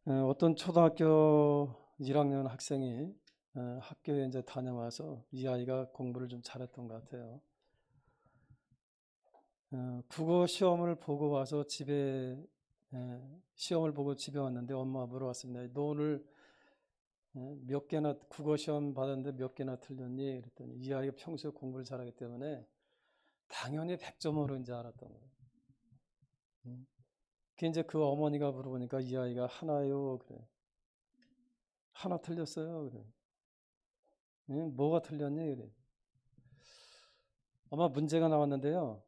어떤 초등학교 1학년 학생이 학교에 이제 다녀와서 이 아이가 공부를 좀 잘했던 것 같아요. 국어 시험을 보고 와서 집에 시험을 보고 집에 왔는데 엄마가 물어봤습니다. 너 오늘 몇 개나 국어 시험 받았는데 몇 개나 틀렸니? 그랬더니 이 아이가 평소에 공부를 잘하기 때문에 당연히 100점으로 이제 알았던 거예요. 그 이제 그 어머니가 물어보니까 이 아이가 하나요? 그래. 하나 틀렸어요. 그래. 뭐가 틀렸니? 그래. 아마 문제가 나왔는데요.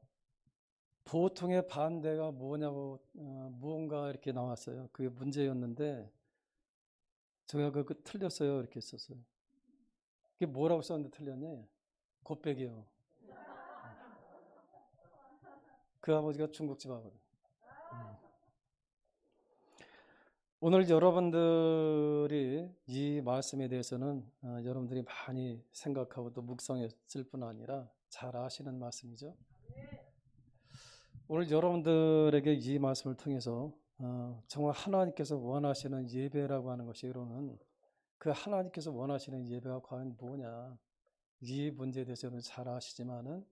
보통의 반대가 뭐냐고 무언가 이렇게 나왔어요. 그게 문제였는데 제가 그 틀렸어요 이렇게 썼어요. 그게 뭐라고 썼는데 틀렸니? 곱빼기요. 그 아버지가 중국집 아버지. 오늘 여러분들이 이 말씀에 대해서는 여러분들이 많이 생각하고 또 묵상했을 뿐 아니라 잘 아시는 말씀이죠. 오늘 여러분들에게 이 말씀을 통해서 정말 하나님께서 원하시는 예배라고 하는 것이 이로는 그 하나님께서 원하시는 예배가 과연 뭐냐, 이 문제에 대해서는 잘 아시지만은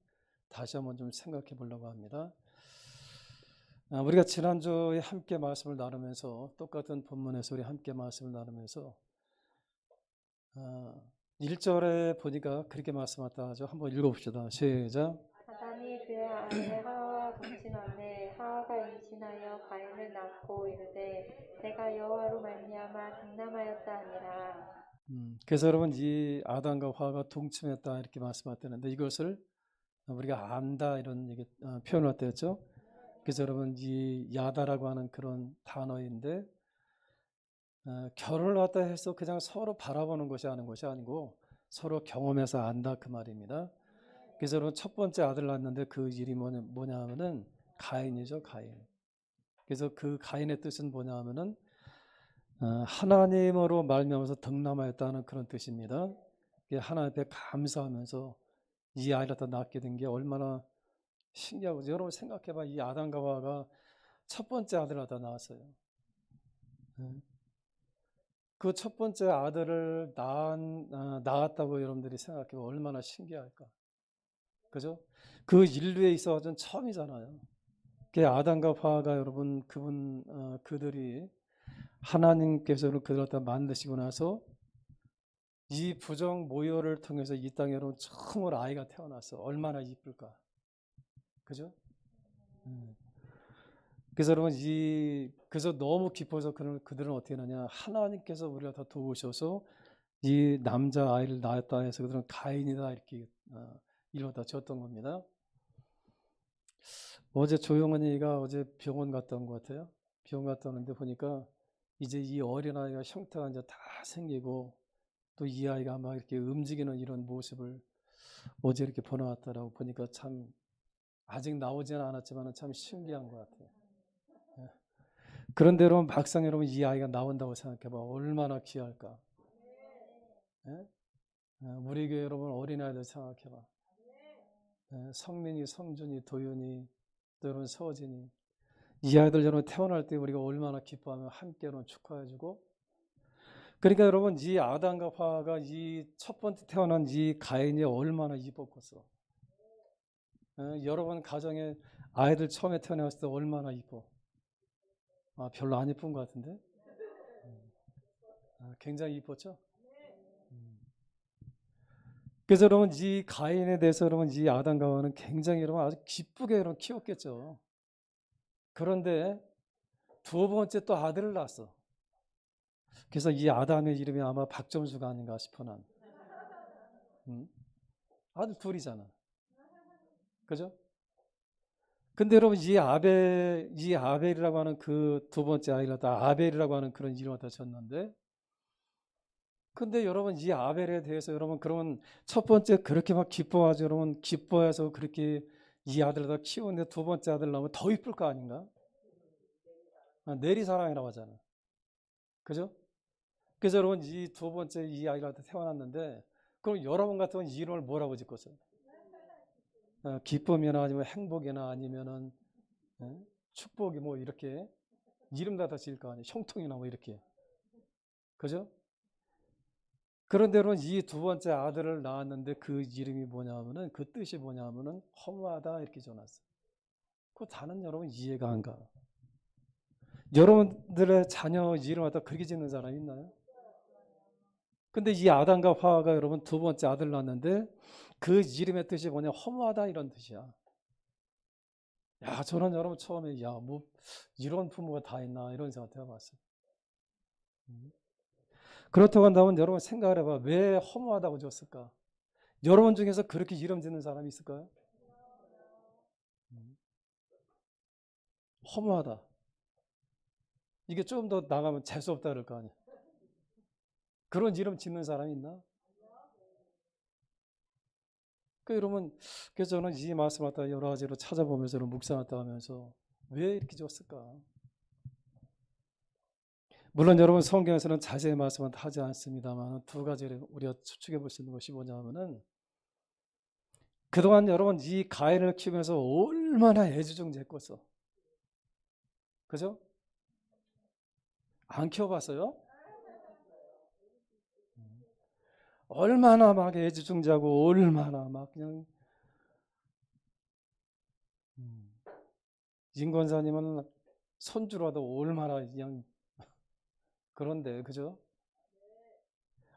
다시 한번 좀 생각해 보려고 합니다. 우리가 지난주에 함께 말씀을 나누면서 똑같은 본문에서 우리 함께 말씀을 나누면서 1절에 보니까 그렇게 말씀하다 하죠. 한번 읽어봅시다. 시작. 아담이 그의 아내 하와와 동침하매 하와가 임신하여 가인을 낳고 이르되 내가 여호와로 말미암아 등남하였다 하니라. 그래서 여러분 이 아담과 하와가 동침했다 이렇게 말씀하셨는데 이것을 우리가 안다 이런 얘기 표현을 했죠. 그래서 여러분 이 야다라고 하는 그런 단어인데 결혼을 갖다 해서 그냥 서로 바라보는 것이 아는 것이 아니고 서로 경험해서 안다 그 말입니다. 그래서 여러분 첫 번째 아들 낳았는데 그 일이 뭐냐 하면은 가인이죠. 가인. 그래서 그 가인의 뜻은 뭐냐 하면은 하나님으로 말미암아서 덕남하였다는 그런 뜻입니다. 하나님 앞에 감사하면서 이 아이를 다 낳게 된 게 얼마나 신기하고, 여러분 생각해봐. 이 아담과 하와가 첫 번째 아들을 다 낳았어요. 그 첫 번째 아들을 낳았다고 여러분들이 생각해봐. 얼마나 신기할까. 그죠? 그 인류에 있어서는 처음이잖아요. 아담과 하와가 여러분 그들이 하나님께서 그들을 다 만드시고 나서 이 부정 모혈을 통해서 이 땅에 여러분 처음으로 아이가 태어났어. 얼마나 이쁠까. 그죠? 그래서 여러분 그래서 너무 기뻐서 그들은 어떻게 하느냐, 하나님께서 우리가 다 도우셔서 이 남자 아이를 낳았다 해서 그들은 가인이다 이렇게 이루어다 줬던 겁니다. 어제 조영은이가 어제 병원 갔다 온 것 같아요. 병원 갔다 오는데 보니까 이제 이 어린아이가 형태가 이제 다 생기고 또 이 아이가 막 이렇게 움직이는 이런 모습을 어제 이렇게 보내왔다라고 보니까 참 아직 나오지는 않았지만 참 신기한 것 같아요. 그런데 여러분 막상 여러분 이 아이가 나온다고 생각해봐. 얼마나 귀할까. 예? 우리 교회 여러분 어린아이들 생각해봐. 성민이, 성준이, 도윤이, 또 여러분 서진이, 이 아이들 여러분 태어날 때 우리가 얼마나 기뻐하며 함께 여러분 축하해주고, 그러니까 여러분 이 아담과 하와가 이 첫 번째 태어난 이 가인이 얼마나 이뻤겠어. 여러분 가정에 아이들 처음에 태어났을 때 얼마나 이뻐. 별로 안 이쁜 것 같은데 굉장히 이뻤죠. 그래서 여러분 이 가인에 대해서 여러분 이 아담과 하와는 굉장히 여러분 아주 기쁘게 여러분 키웠겠죠. 그런데 두 번째 또 아들을 낳았어. 그래서 이 아담의 이름이 아마 박점수가 아닌가 싶어 난. 아들 둘이잖아. 그죠? 근데 여러분 이 아벨이라고 하는 그 두 번째 아이를 다 아벨이라고 하는 그런 이름을 다 줬는데, 근데 여러분 이 아벨에 대해서 여러분 그러면 첫 번째 그렇게 막 기뻐하죠. 여러분 기뻐해서 그렇게 이 아들을 다 키우는데 두 번째 아들 나오면 더 이쁠 거 아닌가? 내리사랑이라고 하잖아. 그죠? 그래서 여러분 이 두 번째 이 아이가 태어났는데, 그럼 여러분 같으면 이 이름을 뭐라고 짓겠어요? 기쁨이나 아니면 행복이나 아니면은 축복이 뭐 이렇게 이름 다 지을 거 아니에요. 형통이나 뭐 이렇게. 그죠? 그런데로는 이 두 번째 아들을 낳았는데 그 이름이 뭐냐면은 그 뜻이 뭐냐면은 허무하다 이렇게 전했어요. 그 단은 여러분 이해가 안 가. 여러분들의 자녀 이름 갖다 그렇게 짓는 사람 있나요? 근데 이 아담과 화가 여러분 두 번째 아들 낳았는데 그 이름의 뜻이 뭐냐? 허무하다 이런 뜻이야. 야, 저는 여러분 처음에 야, 뭐 이런 부모가 다 있나 이런 생각 해봤어요. 그렇다고 한다면 여러분 생각을 해봐. 왜 허무하다고 줬을까? 여러분 중에서 그렇게 이름 짓는 사람이 있을까요? 허무하다. 이게 조금 더 나가면 재수없다 그럴 거 아니야. 그런 이름 짓는 사람이 있나? 여러분, 그래서 저는 이 말씀을 갖다 여러 가지로 찾아보면서 묵상했다 하면서 왜 이렇게 줬을까? 물론 여러분 성경에서는 자세히 말씀은 하지 않습니다만 두 가지를 우리가 추측해 볼 수 있는 것이 뭐냐면은 그동안 여러분 이 가인을 키우면서 얼마나 애지중지했겠어. 그죠? 안 키워봤어요? 얼마나 막 애지중지하고 얼마나 막 그냥 인권사님은 손주라도 얼마나 그냥 그런데 그죠?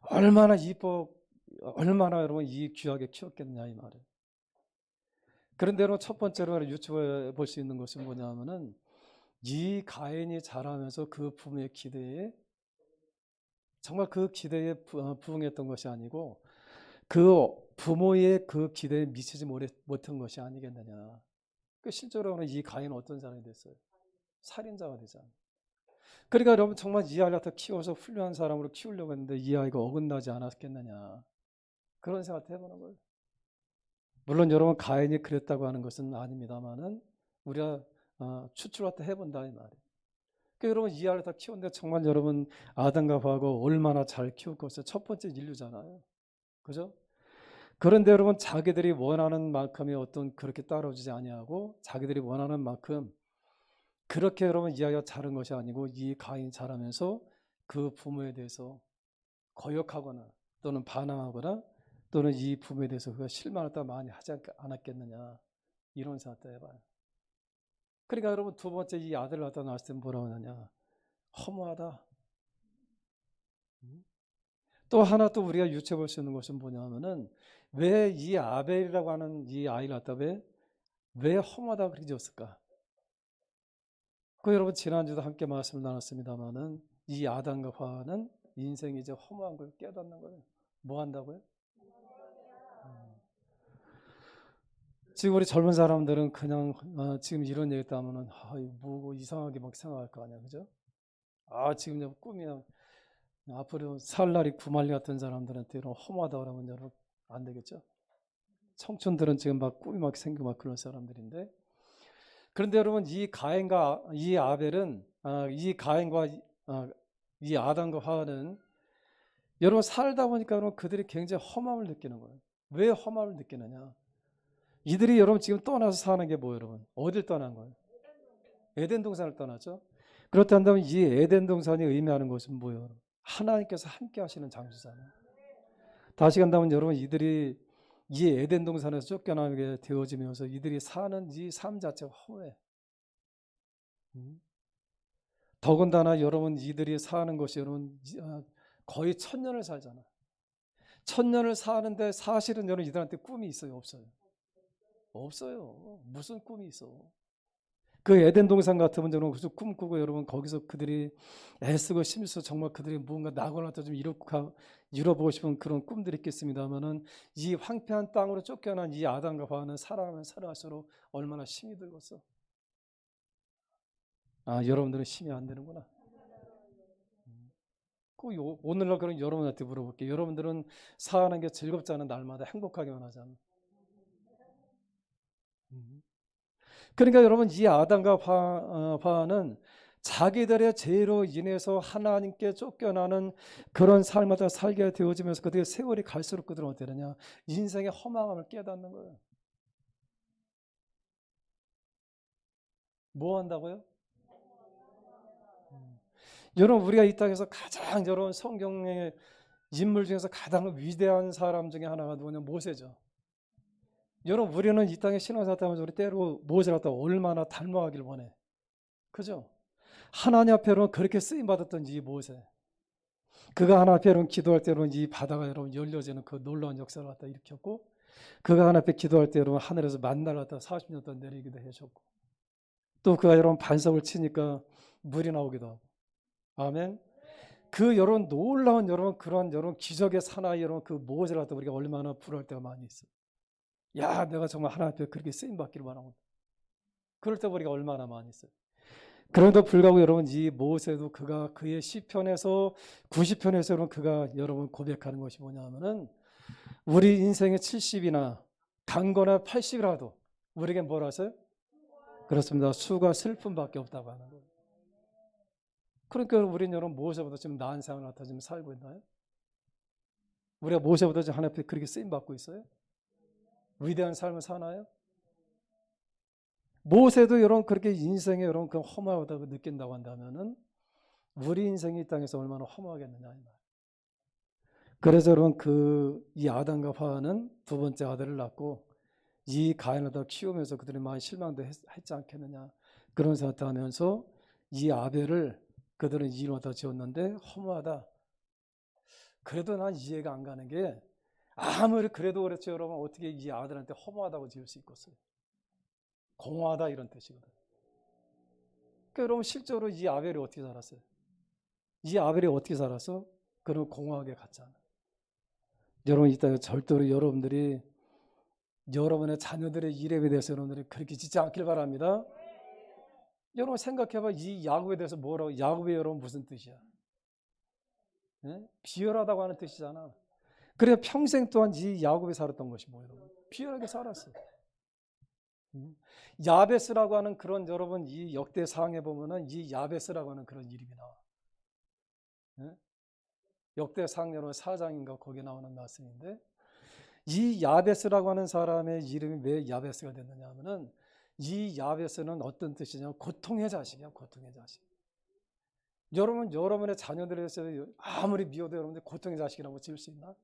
얼마나 이뻐 얼마나 여러분 이 귀하게 키웠겠냐 이 말이에요. 그런데 여러분 첫 번째로 유추해 볼 수 있는 것은 뭐냐면은 이 가인이 자라면서 그 부모의 기대에 정말 그 기대에 부응했던 것이 아니고 그 부모의 그 기대에 미치지 못한 것이 아니겠느냐. 실제로는 이 가인은 어떤 사람이 됐어요? 살인자가 되잖아요. 그러니까 여러분 정말 이 아이를 갖다 키워서 훌륭한 사람으로 키우려고 했는데 이 아이가 어긋나지 않았겠느냐. 그런 생각 해보는 거예요. 물론 여러분 가인이 그랬다고 하는 것은 아닙니다만은 우리가 추측을 갖다 해본다 이 말이에요. 그러니까 여러분 이 아이를 다 키웠는데 정말 여러분 아담과 하고 얼마나 잘 키울 것을 첫 번째 인류잖아요. 그죠? 그런데 여러분 자기들이 원하는 만큼의 어떤 그렇게 따라주지 아니하고 자기들이 원하는 만큼 그렇게 여러분 이 아이가 자른 것이 아니고 이 가인이 자라면서 그 부모에 대해서 거역하거나 또는 반항하거나 또는 이 부모에 대해서 그가 실망을 더 많이 하지 않았겠느냐 이런 생각도 해봐요. 그러니까 여러분 두 번째 이 아들을 갖다 낳았을 때 뭐라고 하느냐 허무하다. 또 하나 또 우리가 유추해 볼 수 있는 것은 뭐냐면은 왜 이 아벨이라고 하는 이 아이를 갖다 왜 허무하다고 그렇게 지었을까? 여러분 지난주도 함께 말씀을 나눴습니다마는 이 아담과 하와는 인생이 이제 허무한 걸 깨닫는 거예요. 뭐 한다고요? 지금 우리 젊은 사람들은 그냥 지금 이런 얘기 따면은 뭐 이상하게 막 생각할 거 아니야, 그죠? 지금 꿈이야. 앞으로 살 날이 구말리 같은 사람들한테 이런 허무하다 그러면 여러분 안 되겠죠? 청춘들은 지금 막 꿈이 막 생기고 막 그런 사람들인데 그런데 여러분 이 가인과 이 아벨은 이 가인과 이 아담과 하와는 여러분 살다 보니까 여러분 그들이 굉장히 험함을 느끼는 거예요. 왜 험함을 느끼느냐? 이들이 여러분 지금 떠나서 사는 게 뭐예요, 여러분? 어딜 떠난 거예요? 에덴 동산을 떠났죠. 그렇다면 이 에덴 동산이 의미하는 것은 뭐예요? 하나님께서 함께 하시는 장소잖아요. 다시 간다면 여러분 이들이 이 에덴 동산에서 쫓겨나게 되어지면서 이들이 사는 이 삶 자체가 허해. 더군다나 여러분 이들이 사는 것이 여러분 거의 1000년을 살잖아. 1000년을 사는데 사실은 여러분 이들한테 꿈이 있어요, 없어요? 없어요. 무슨 꿈이 있어? 그 에덴 동산 같으면 여러분 그저 꿈꾸고 여러분 거기서 그들이 애쓰고 힘써 정말 그들이 무언가 낙원한테 좀 이뤄보고 싶은 그런 꿈들이 있겠습니다만은 이 황폐한 땅으로 쫓겨난 이 아담과 하와는 살아가면 살아갈수록 얼마나 힘이 들겠어. 여러분들은 힘이 안 되는구나. 오늘날 그런 여러분한테 물어볼게요. 여러분들은 사는 게 즐겁지 않은 날마다 행복하게만 하잖아. 그러니까 여러분 이 아담과 하와는 자기들의 죄로 인해서 하나님께 쫓겨나는 그런 삶을 살게 되어지면서 그들의 세월이 갈수록 그들은 어떻게 되냐 인생의 허망함을 깨닫는 거예요. 뭐 한다고요? 여러분 우리가 이 땅에서 가장 여러분 성경의 인물 중에서 가장 위대한 사람 중에 하나가 누구냐? 모세죠. 여러분 우리는 이 땅에 신앙생활 하면서 우리 때로 모세를 갖다 얼마나 닮아가길 원해. 그죠? 하나님 앞에로는 그렇게 쓰임받았던 이 모세. 그가 하나님 앞에로는 기도할 때로는 이 바다가 여러분 열려지는 그 놀라운 역사를 갖다 일으켰고, 그가 하나님 앞에 기도할 때로는 하늘에서 만나를 갖다 40년 동안 내리기도 해줬고, 또 그가 여러분 반석을 치니까 물이 나오기도 하고. 아멘. 그 여러분 놀라운 여러분 그런 여러분 기적의 사나이 여러분 그 모세를 갖다 우리가 얼마나 부러울 때가 많이 있어요. 야, 내가 정말 하나님 앞에 그렇게 쓰임 받기를 바라고. 그럴 때 우리가 얼마나 많이 있어요. 그럼에도 불구하고 여러분 이 모세도 그가 그의 시편에서 90편에서 여러분 그가 여러분 고백하는 것이 뭐냐면은 우리 인생의 70이나 강거나 80이라도 우리에게 뭐라 하세요? 그렇습니다. 수가 슬픔밖에 없다고 하는 거예요. 그러니까 우리는 여러분 모세보다 지금 나은 삶을 갖다 지금 살고 있나요? 우리가 모세보다 지금 하나님 앞에 그렇게 쓰임 받고 있어요? 위대한 삶을 사나요? 모세도 여러분 그렇게 인생에 여러분 그 허무하다고 느낀다고 한다면은 우리 인생이 이 땅에서 얼마나 허무하겠느냐 이 말. 그래서 여러분 이 아담과 하와는 두 번째 아들을 낳고 이 가인을 다 키우면서 그들이 많이 실망도 했지 않겠느냐 그런 생각도 하면서 이 아벨을 그들은 이름을 다 지었는데 허무하다. 그래도 난 이해가 안 가는 게 아무리 그래도 그렇죠 여러분 어떻게 이 아들한테 허무하다고 지을 수 있겠어요? 공허하다 이런 뜻이거든. 그러니까 여러분 실제로 이 아벨이 어떻게 살았어요? 이 아벨이 어떻게 살았어? 그런 공허하게 갔잖아. 여러분 이따 절대로 여러분들이 여러분의 자녀들의 이름에 대해서 여러분들이 그렇게 짓지 않길 바랍니다. 여러분 생각해봐. 이 야곱에 대해서 뭐라고? 야곱이 여러분 무슨 뜻이야? 네? 비열하다고 하는 뜻이잖아. 그래 평생 동안 이 야곱이 살았던 것이 뭐예요? 비열하게 살았어. 야베스라고 하는 그런 여러분 이 역대상에 보면은 이 야베스라고 하는 그런 이름이 나와. 네? 역대상 여러분 4장인가 거기에 나오는 말씀인데 이 야베스라고 하는 사람의 이름이 왜 야베스가 됐느냐 하면은 이 야베스는 어떤 뜻이냐? 고통의 자식이야. 고통의 자식. 여러분 여러분의 자녀들에 대해서 아무리 미워도 여러분들 고통의 자식이라고 지을 수 있나?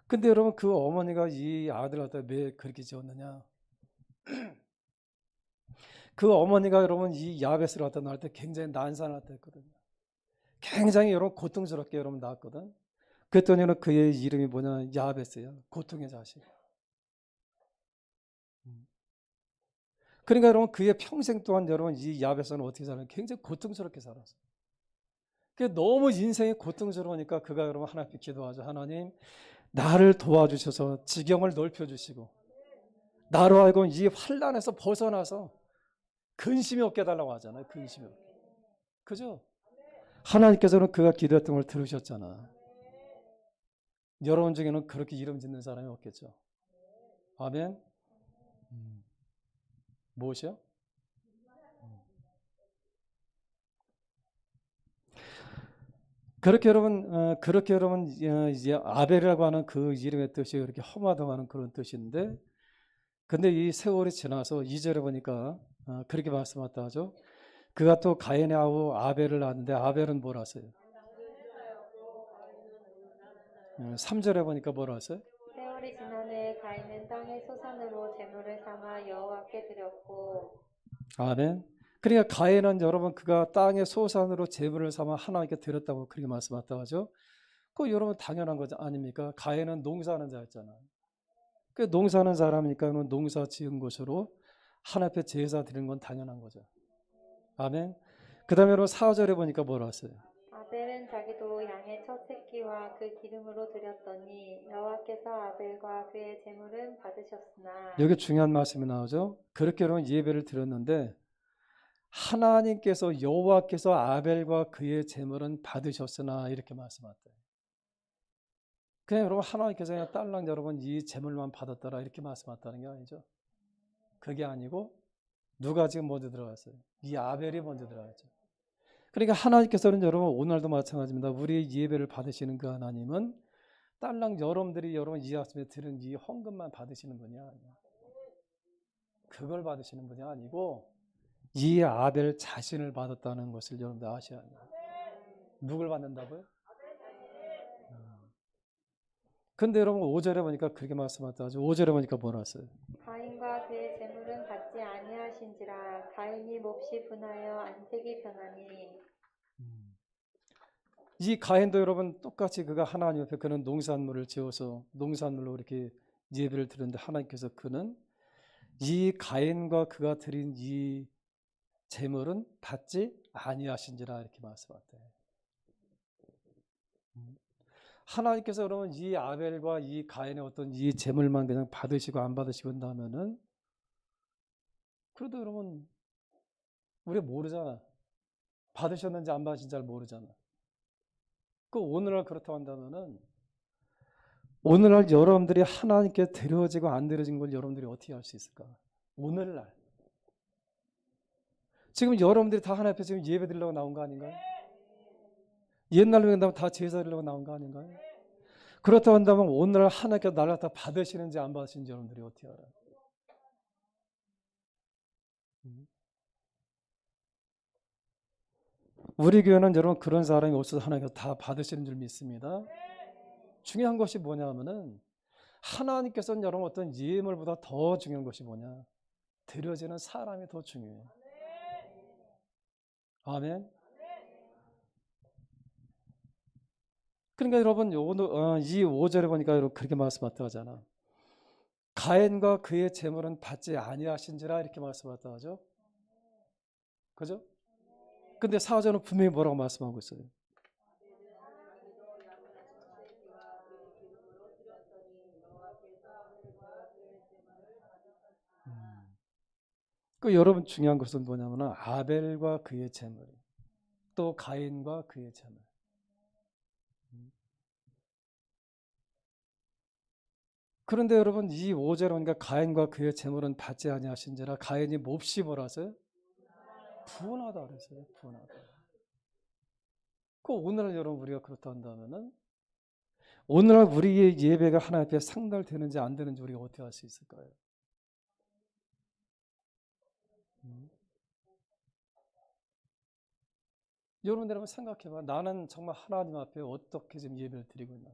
근데 여러분 그 어머니가 이 아들을 갖다 왜 그렇게 지었느냐? 그 어머니가 여러분 이 야베스를 갖다 낳을 때 굉장히 난산을 갖다 했거든요. 굉장히 여러분 고통스럽게 여러분 낳았거든. 그랬더니 그의 이름이 뭐냐? 야베스야. 고통의 자식. 그러니까 여러분 그의 평생 동안 여러분 이 야베스는 어떻게 살았냐? 굉장히 고통스럽게 살았어요. 너무 인생이 고통스러우니까 그가 여러분 하나님께 기도하죠. 하나님 나를 도와주셔서 지경을 넓혀주시고 나로 하여금 이 환난에서 벗어나서 근심이 없게 해달라고 하잖아요. 근심이 없게. 그죠? 하나님께서는 그가 기도했던 걸 들으셨잖아. 여러분 중에는 그렇게 이름 짓는 사람이 없겠죠. 아멘. 무엇이요? 그렇게 여러분 이제 아벨이라고 하는 그 이름의 뜻이 그렇게 험하다고 하는 그런 뜻인데, 근데 이 세월이 지나서 2절에 보니까 그렇게 말씀하다 하죠. 그가 또 가인의 아우 아벨을 낳았는데 아벨은 뭐라 하세요? 3절에 보니까 뭐라 하세요? 세월이 지나네 가인은 땅의 소산으로 제물을 삼아 여호와께 드렸고. 아멘. 그러니까 가인은 여러분 그가 땅의 소산으로 제물을 삼아 하나님께 드렸다고 그렇게 말씀하다 하죠. 그 여러분 당연한 거죠 아닙니까? 가인은 농사하는 자였잖아요. 그 농사하는 사람이니까 농사 지은 것으로 하나님 앞에 제사 드리는 건 당연한 거죠. 아멘. 그 다음에 여러분 4절에 보니까 뭐라 했어요? 아벨은 자기도 양의 첫 새끼와 그 기름으로 드렸더니 여호와께서 아벨과 그의 제물은 받으셨으나. 여기 중요한 말씀이 나오죠. 그렇게 여러분 예배를 드렸는데 하나님께서 여호와께서 아벨과 그의 제물은 받으셨으나 이렇게 말씀하셨대요. 그냥 여러분 하나님께서 그냥 딸랑 여러분 이 제물만 받았더라 이렇게 말씀하셨다는 게 아니죠. 그게 아니고 누가 지금 먼저 들어갔어요? 이 아벨이 먼저 들어갔죠. 그러니까 하나님께서는 여러분 오늘도 마찬가지입니다. 우리의 예배를 받으시는 그 하나님은 딸랑 여러분들이 여러분 이 아침에 드린 이 헌금만 받으시는 분이 아니야. 그걸 받으시는 분이 아니고 이 아벨 자신을 받았다는 것을 여러분들 아셔야 합니다. 누굴 받는다고요? 근데 여러분 5절에 보니까 그렇게 말씀하셨죠. 5절에 보니까 뭐라 했어요? 가인과 그의 재물은 받지 아니하신지라 가인이 몹시 분하여 안색이 변하니. 이 가인도 여러분 똑같이 그가 하나님 앞에 그는 농산물을 지어서 농산물로 이렇게 예배를 드렸는데 하나님께서 그는 이 가인과 그가 드린 이 재물은 받지 아니하신지라 이렇게 말씀하셨대요. 하나님께서 여러분 이 아벨과 이 가인의 어떤 이 재물만 그냥 받으시고 안 받으시고 한다면은 그래도 여러분 우리 모르잖아. 받으셨는지 안 받으신지 잘 모르잖아. 그 오늘날 그렇다고 한다면은 오늘날 여러분들이 하나님께 드려지고 안 드려진 걸 여러분들이 어떻게 할 수 있을까? 오늘날 지금 여러분들이 다 하나님 앞에 지금 예배 드리려고 나온 거 아닌가요? 옛날로 한다면 다 제사 드리려고 나온 거 아닌가요? 그렇다고 한다면 오늘 하나님께 나를 다 받으시는지 안 받으시는지 여러분들이 어떻게 알아요? 우리 교회는 여러분 그런 사람이 없어서 하나님께서 다 받으시는 줄 믿습니다. 중요한 것이 뭐냐 하면은 하나님께서는 여러분 어떤 예물보다 더 중요한 것이 뭐냐? 드려지는 사람이 더 중요해요. 아멘. 그러니까 여러분 오늘 이 5절에 보니까 여러분 그렇게 말씀하셨잖아. 가인과 그의 재물은 받지 아니하신지라 이렇게 말씀하셨다 하죠. 그죠? 근데 4절은 분명히 뭐라고 말씀하고 있어요? 그 여러분 중요한 것은 뭐냐면 아벨과 그의 재물, 또 가인과 그의 재물. 그런데 여러분 이 5절에 보니까 가인과 그의 재물은 받지 아니하신지라 가인이 몹시 뭐라서요? 분하다 그랬어요. 분하다. 그 오늘날 여러분 우리가 그렇다 한다면은 오늘날 우리의 예배가 하나님 앞에 상달되는지 안 되는지 우리가 어떻게 할 수 있을까요? 여러분들 한번 생각해봐. 나는 정말 하나님 앞에 어떻게 지금 예배를 드리고 있나?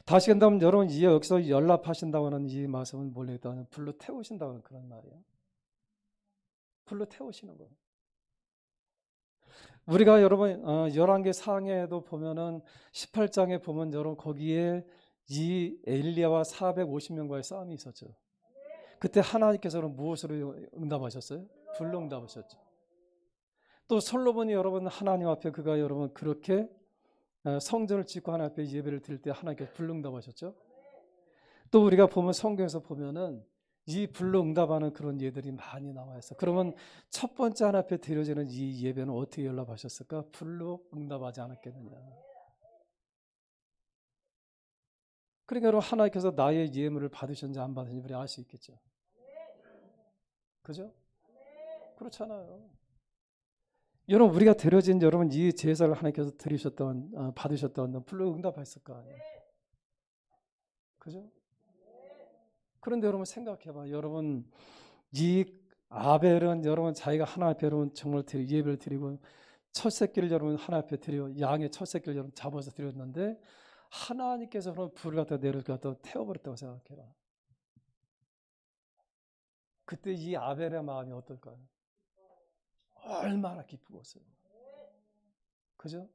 다시 한다면 여러분 이 여기서 연락하신다고 하는 이 말씀은 뭘까요? 불로 태우신다는 그런 말이에요. 불로 태우시는 거예요. 우리가 여러분 11개 상해에도 보면은 18장에 보면 여러분 거기에 이 엘리야와 450명과의 싸움이 있었죠. 그때 하나님께서는 무엇으로 응답하셨어요? 불로 응답하셨죠. 또 솔로몬이 여러분 하나님 앞에 그가 여러분 그렇게 성전을 짓고 하나님 앞에 예배를 드릴 때 하나님께서 불로 응답하셨죠. 또 우리가 보면 성경에서 보면은 이 불로 응답하는 그런 예들이 많이 나와 있어. 그러면 첫 번째 하나님 앞에 드려지는 이 예배는 어떻게 연락하셨을까? 불로 응답하지 않았겠느냐. 그러니까 여러분 하나님께서 나의 예물을 받으셨는지 안 받으셨는지 우리 알 수 있겠죠. 그죠? 그렇잖아요. 여러분 우리가 드려진 여러분 이 제사를 하나님께서 드리셨던 받으셨던 불로 응답했을 거 아니에요. 그죠? 그런데 여러분 생각해봐. 여러분 이 아벨은 여러분 자기가 하나님 앞에 여러분 정말 예배를 드리고 첫 새끼를 여러분 하나님 앞에 드려 양의 첫 새끼를 여러분 잡아서 드렸는데 하나님께서 그런 불을 갖다 내려갖다 태워버렸다고 생각해봐. 그때 이 아벨의 마음이 어떨까요? 얼마나 기쁘겠어요. 그죠?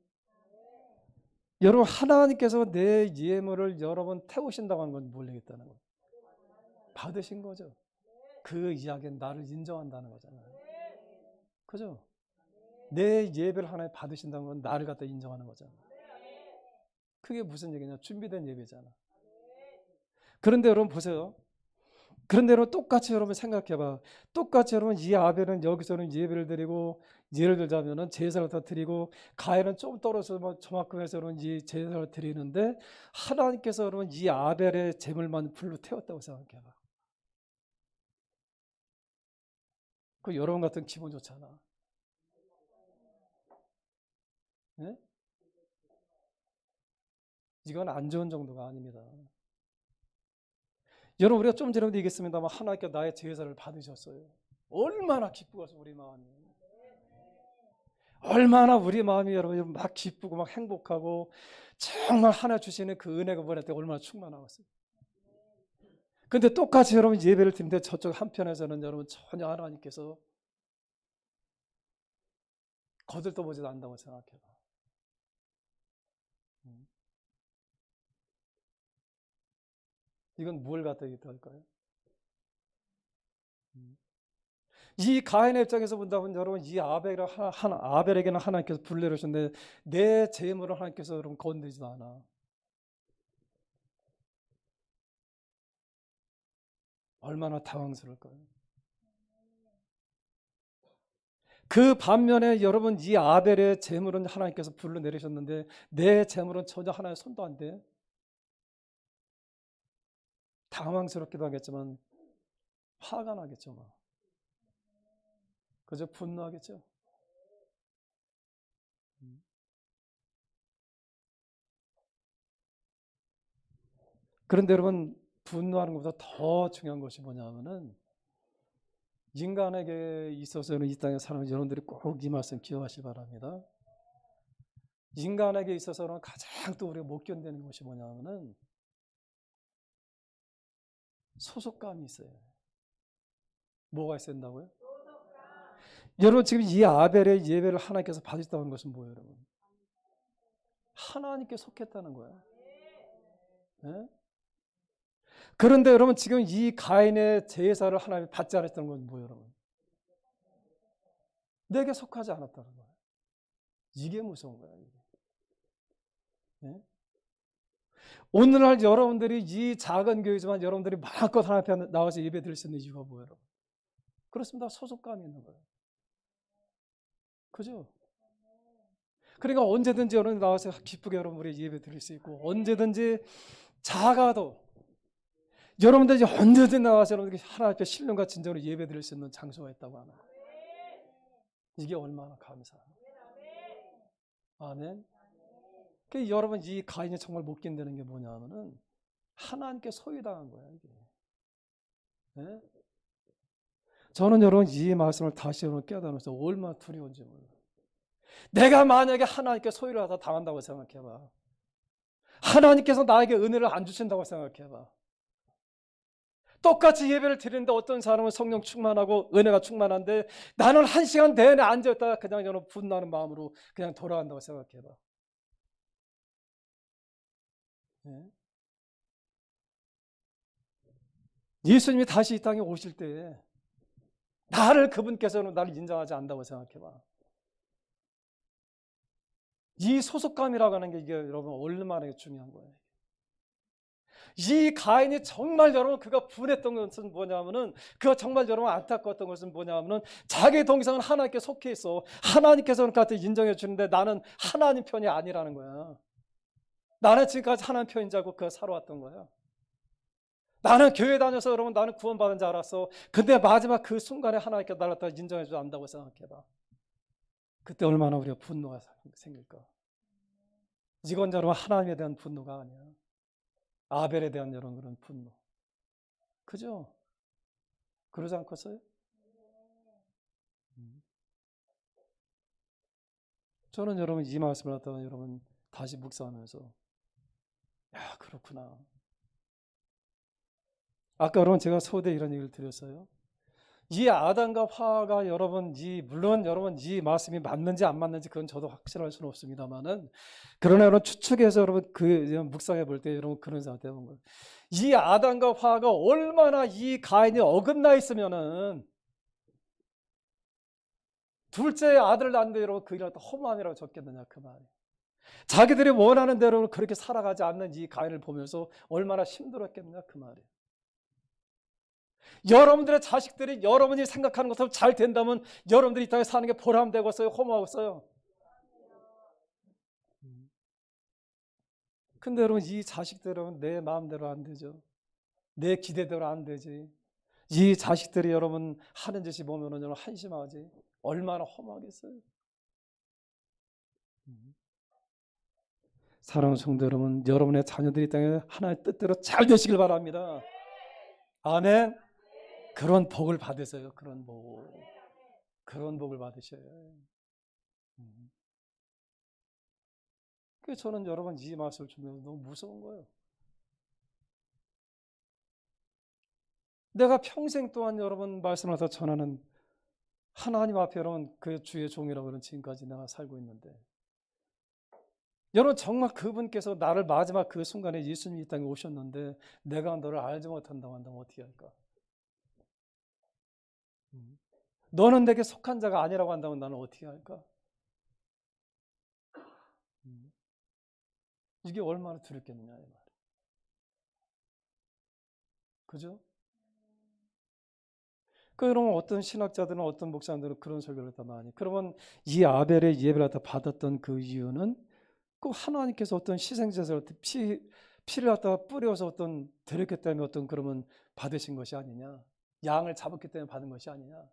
여러분 하나님께서 내 예물을 여러분 태우신다고 하는 건 모르겠다는 거예요. 받으신 거죠. 그 이야기는 나를 인정한다는 거잖아요. 그죠? 내 예배를 하나님 받으신다는 건 나를 갖다 인정하는 거잖아요. 그게 무슨 얘기냐? 준비된 예배잖아. 그런데 여러분 보세요. 그런데 여러분 똑같이 여러분 생각해봐. 똑같이 여러분 이 아벨은 여기서는 예배를 드리고 예를 들자면은 제사를 다 드리고 가인은 좀 떨어져서 뭐 저만큼 해서 여러분 이 제사를 드리는데 하나님께서 여러분 이 아벨의 제물만 불로 태웠다고 생각해봐. 그 여러분 같은 기분 좋잖아. 네? 이건 안 좋은 정도가 아닙니다. 여러분 우리가 좀 전에도 얘기했습니다만 하나님께 나의 제사를 받으셨어요. 얼마나 기쁘겠어요 우리 마음이. 얼마나 우리 마음이 여러분 막 기쁘고 막 행복하고 정말 하나 주시는 그 은혜가 보낼 때 얼마나 충만하겠어요. 근데 똑같이 여러분 예배를 드리는데 저쪽 한편에서는 여러분 전혀 하나님께서 거들떠보지도 않는다고 생각해요. 이건 뭘 갖다 얘기할까요? 이 가인의 입장에서 본다면 여러분 이 아벨에게는 하나님께서 불례를 주셨는데 내 재물을 하나님께서 여러분 건드리지도 않아. 얼마나 당황스러울까요? 그 반면에 여러분 이 아벨의 재물은 하나님께서 불러 내리셨는데 내 재물은 전혀 하나의 손도 안 대. 당황스럽기도 하겠지만 화가 나겠죠. 막. 그저 분노하겠죠. 그런데 여러분 분노하는 것보다 더 중요한 것이 뭐냐면은 인간에게 있어서는 이 땅에 사는 여러분들이 꼭 이 말씀 기억하시기 바랍니다. 인간에게 있어서는 가장 또 우리가 못 견디는 것이 뭐냐면은 소속감이 있어요. 뭐가 있어야 된다고요? 여러분 지금 이 아벨의 예배를 하나님께서 받으셨다는 것은 뭐예요, 여러분? 하나님께 속했다는 거예요. 네? 그런데 여러분 지금 이 가인의 제사를 하나님이 받지 않았다는 건 뭐예요, 여러분? 내게 속하지 않았다는 거예요. 이게 무서운 거예요. 이게. 네? 오늘날 여러분들이 이 작은 교회지만 여러분들이 마음껏 하나님 앞에 나와서 예배 드릴 수 있는 이유가 뭐예요, 여러분? 그렇습니다. 소속감이 있는 거예요. 그죠? 그러니까 언제든지 여러분 나와서 기쁘게 여러분들이 예배 드릴 수 있고 언제든지 작아도 여러분들이 언제든지 나와서 여러분들이 하나님 앞에 신령과 진정으로 예배 드릴 수 있는 장소가 있다고 하나. 이게 얼마나 감사해요. 아멘. 그 여러분 이 가인이 정말 못 견디는 게 뭐냐면은 하나님께 소유당한 거야 이게. 네? 저는 여러분 이 말씀을 다시 여러분 깨달으면서 얼마나 두려운지 몰라요. 내가 만약에 하나님께 소유를 하다 당한다고 생각해봐. 하나님께서 나에게 은혜를 안 주신다고 생각해봐. 똑같이 예배를 드리는데 어떤 사람은 성령 충만하고 은혜가 충만한데 나는 1시간 내내 앉아있다가 그냥 저는 분노하는 마음으로 그냥 돌아간다고 생각해봐. 네? 예수님이 다시 이 땅에 오실 때 나를 그분께서는 나를 인정하지 않는다고 생각해봐. 이 소속감이라고 하는 게 이게 여러분 얼마나 중요한 거예요. 이 가인이 정말 여러분 그가 분했던 것은 뭐냐면은 그가 정말 여러분 안타까웠던 것은 뭐냐면은 자기 동생은 하나님께 속해 있어. 하나님께서는 그한테 인정해 주는데 나는 하나님 편이 아니라는 거야. 나는 지금까지 하나님 편인 줄 알고 그가 살아왔던 거야. 나는 교회 다녀서 여러분 나는 구원받은 줄 알았어. 근데 마지막 그 순간에 하나님께 나를 다 인정해 주지 않는다고 생각해봐. 그때 얼마나 우리가 분노가 생길까. 이건 여러분 하나님에 대한 분노가 아니야. 아벨에 대한 여러분 그런 분노. 그죠? 그러지 않겠어요? 저는 여러분 이 말씀을 갖다가 여러분 다시 묵상하면서 야 그렇구나. 아까 여러분 제가 서두에 이런 얘기를 드렸어요. 이 아담과 하와가 여러분 물론 여러분 이 말씀이 맞는지 안 맞는지 그건 저도 확실할 수는 없습니다만은 그러나 여러분 추측해서 여러분 그 묵상해 볼 때 여러분 그런 생각 해본 거예요. 이 아담과 하와가 얼마나 이 가인이 어긋나 있으면은 둘째 아들을 낳는데 여러분 그 일을 허무함이라고 적겠느냐 그 말이에요. 자기들이 원하는 대로 그렇게 살아가지 않는 이 가인을 보면서 얼마나 힘들었겠느냐 그 말이에요. 여러분들의 자식들이 여러분이 생각하는 것처럼 잘 된다면 여러분들이 이 땅에 사는 게 보람되겠어요? 허무하겠어요? 근데 여러분 이 자식들은 내 마음대로 안 되죠. 내 기대대로 안 되지. 이 자식들이 여러분 하는 짓이 보면은 여러분 한심하지. 얼마나 허무하겠어요? 사랑하는 성도 여러분, 여러분의 자녀들이 땅에 하나님의 뜻대로 잘 되시길 바랍니다. 아멘. 그런 복을 받으세요. 그런 복을 받으셔요. 그래서 저는 여러분 이 말씀을 주면 너무 무서운 거예요. 내가 평생 동안 여러분 말씀을 다 전하는 하나님 앞에 여러분 그 주의 종이라고 그런 지금까지 내가 살고 있는데, 여러분 정말 그분께서 나를 마지막 그 순간에 예수님이 이 땅에 오셨는데 내가 너를 알지 못한다고 한다면 어떻게 할까? 너는 내게 속한 자가 아니라고 한다면 나는 어떻게 할까? 이게 얼마나 두렵겠느냐 이 말. 그죠? 그러면 어떤 신학자들은 어떤 목사들은 그런 설교를 했단 말이에요. 그러면 이 아벨의 예배를 다 받았던 그 이유는 꼭 하나님께서 어떤 희생제사를 피를 갖다가 뿌려서 어떤 드렸기 때문에 어떤 그러면 받으신 것이 아니냐, 양을 잡았기 때문에 받은 것이 아니냐.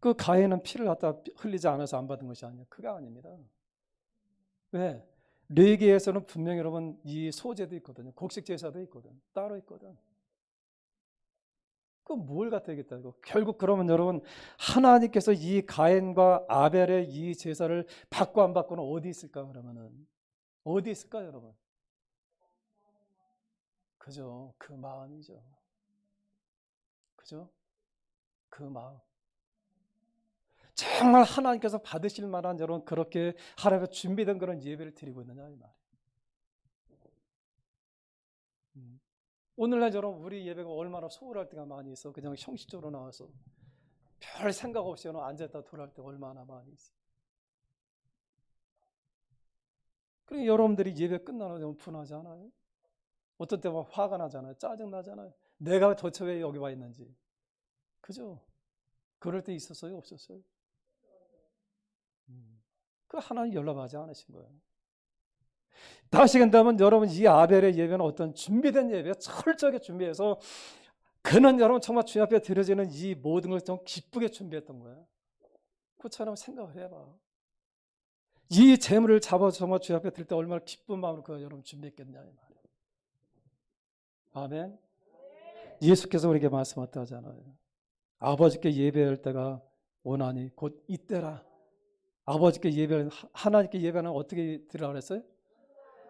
그 가해는 피를 갖다 흘리지 않아서 안 받은 것이 아니냐. 그게 아닙니다. 왜? 레위기에서는 분명히 여러분 이 소제도 있거든요. 곡식 제사도 있거든. 따로 있거든. 그 뭘 갖다 야겠다고. 결국 그러면 여러분 하나님께서 이 가인과 아벨의 이 제사를 받고 안 받고는 어디 있을까? 그러면은 어디 있을까 여러분? 그죠? 그 마음이죠. 그죠? 그 마음. 정말 하나님께서 받으실 만한 여러분 그렇게 하나님께서 준비된 그런 예배를 드리고 있느냐 이 말이에요. 오늘날 여러분 우리 예배가 얼마나 소홀할 때가 많이 있어. 그냥 형식적으로 나와서 별 생각 없이 앉았다 돌아올 때 얼마나 많이 있어. 그리고 여러분들이 예배 끝나면 너무 분하지 않아요? 어떤 때 막 화가 나잖아요. 짜증 나잖아요. 내가 도대체 왜 여기 와 있는지. 그죠? 그럴 때 있었어요? 없었어요? 그 하나님 연락하지 않으신 거예요. 다시 간다면 여러분 이 아벨의 예배는 어떤 준비된 예배, 철저하게 준비해서 그는 여러분 정말 주님 앞에 드려지는 이 모든 것을 좀 기쁘게 준비했던 거예요. 그처럼 생각을 해봐. 이 재물을 잡아서 정말 주님 앞에 드릴 때 얼마나 기쁜 마음으로 그 여러분 준비했겠냐 이 말이에요. 아멘. 예수께서 우리에게 말씀하셨잖아요. 아버지께 예배할 때가 오나니 곧 이때라. 아버지께 예배는 하나님께 예배는 어떻게 드리라고 그랬어요?